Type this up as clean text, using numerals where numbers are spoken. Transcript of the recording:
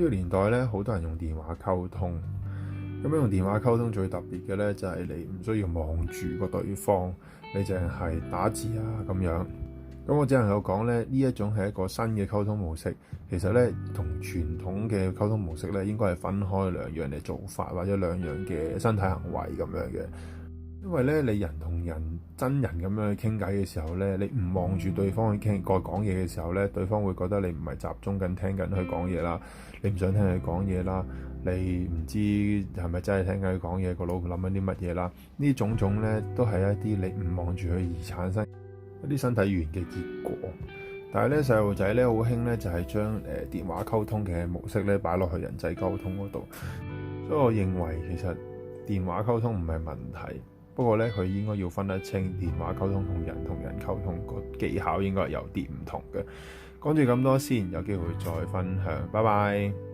個年代咧，好多人用電話溝通。咁樣用電話溝通最特別嘅咧，就係你唔需要望住個對方，你淨係打字啊咁樣。咁我只能夠講咧，呢一種係一個新嘅溝通模式。其實咧，同傳統嘅溝通模式咧，應該係分開兩樣嘅做法，或者兩樣嘅身體行為咁樣嘅。因為咧，你人同人真人咁樣去傾偈嘅時候咧，你唔望住對方去講嘢嘅時候咧，對方會覺得你唔係集中緊聽緊佢講嘢啦，你唔想聽佢講嘢啦，你唔知係咪真係聽緊佢講嘢，個腦諗緊啲乜嘢啦？呢種種咧都係一啲你唔望住佢而產生一啲身體語言嘅結果。但係咧，細路仔咧好興咧，就係將電話溝通嘅模式咧擺落去人際溝通嗰度。所以我認為其實電話溝通唔係問題。不過咧，佢應該要分得清電話溝通同人溝通個技巧應該係有啲唔同嘅。講住咁多先，有機會再分享。拜拜。